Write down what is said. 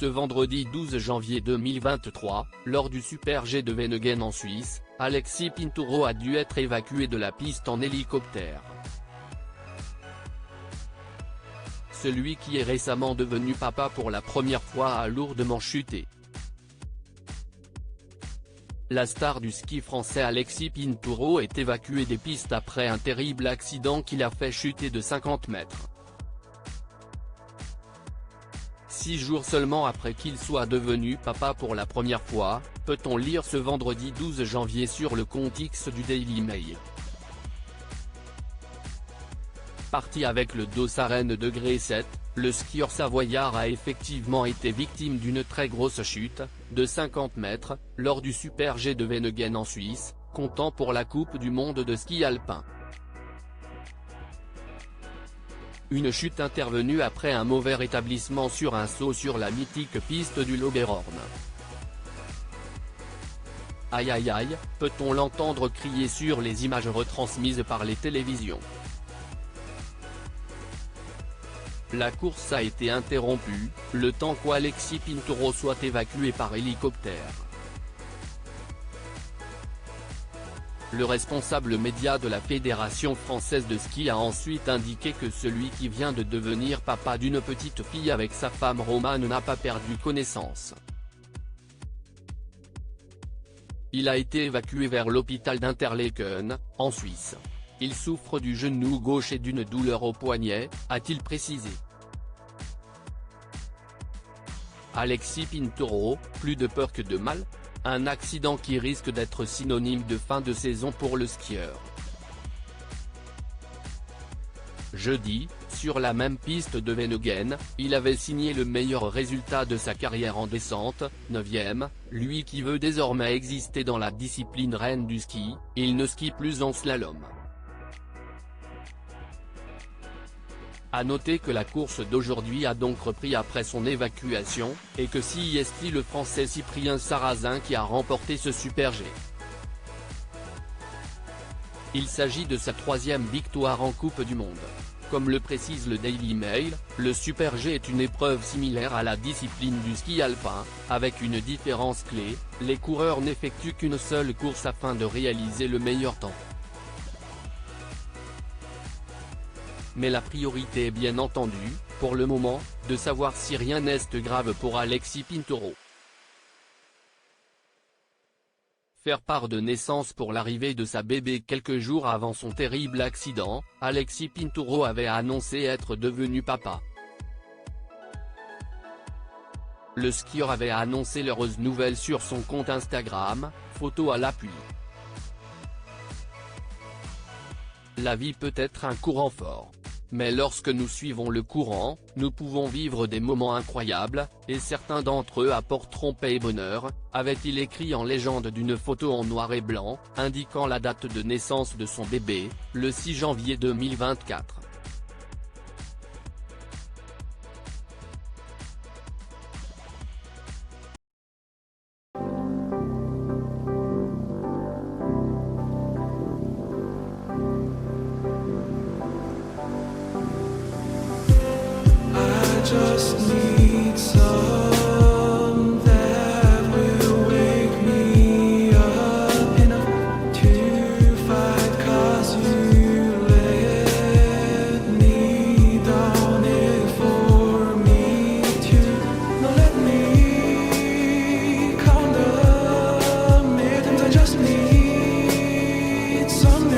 Ce vendredi 12 janvier 2023, lors du Super G de Wenningen en Suisse, Alexis Pinturo a dû être évacué de la piste en hélicoptère. Celui qui est récemment devenu papa pour la première fois a lourdement chuté. La star du ski français Alexis Pinturo est évacué des pistes après un terrible accident qui l'a fait chuter de 50 mètres. 6 jours seulement après qu'il soit devenu papa pour la première fois, peut-on lire ce vendredi 12 janvier sur le compte X du Daily Mail. Parti avec le dos Arène degré 7, le skieur savoyard a effectivement été victime d'une très grosse chute, de 50 mètres, lors du Super G de Wenningen en Suisse, comptant pour la Coupe du monde de ski alpin. Une chute intervenue après un mauvais rétablissement sur un saut sur la mythique piste du Lauberhorn. Aïe aïe aïe, peut-on l'entendre crier sur les images retransmises par les télévisions. La course a été interrompue, le temps qu'Alexis Pinturo soit évacué par hélicoptère. Le responsable média de la Fédération française de ski a ensuite indiqué que celui qui vient de devenir papa d'une petite fille avec sa femme Romane n'a pas perdu connaissance. Il a été évacué vers l'hôpital d'Interlaken, en Suisse. Il souffre du genou gauche et d'une douleur au poignet, a-t-il précisé. Alexis Pinturo, plus de peur que de mal ? Un accident qui risque d'être synonyme de fin de saison pour le skieur. Jeudi, sur la même piste de Wenningen, il avait signé le meilleur résultat de sa carrière en descente, 9e, lui qui veut désormais exister dans la discipline reine du ski, il ne skie plus en slalom. A noter que la course d'aujourd'hui a donc repris après son évacuation, et que c'est le Français Cyprien Sarrazin qui a remporté ce Super G. Il s'agit de sa 3e victoire en Coupe du Monde. Comme le précise le Daily Mail, le Super G est une épreuve similaire à la discipline du ski alpin, avec une différence clé, les coureurs n'effectuent qu'une seule course afin de réaliser le meilleur temps. Mais la priorité est bien entendu, pour le moment, de savoir si rien n'est grave pour Alexis Pinturo. Faire part de naissance pour l'arrivée de sa bébé quelques jours avant son terrible accident, Alexis Pinturo avait annoncé être devenu papa. Le skieur avait annoncé l'heureuse nouvelle sur son compte Instagram, photo à l'appui. La vie peut être un courant fort. Mais lorsque nous suivons le courant, nous pouvons vivre des moments incroyables, et certains d'entre eux apporteront paix et bonheur, avait-il écrit en légende d'une photo en noir et blanc, indiquant la date de naissance de son bébé, le 6 janvier 2024. Just need some that will wake me up enough to fight, 'cause you let me down it for me to not let me count the minutes. I just need some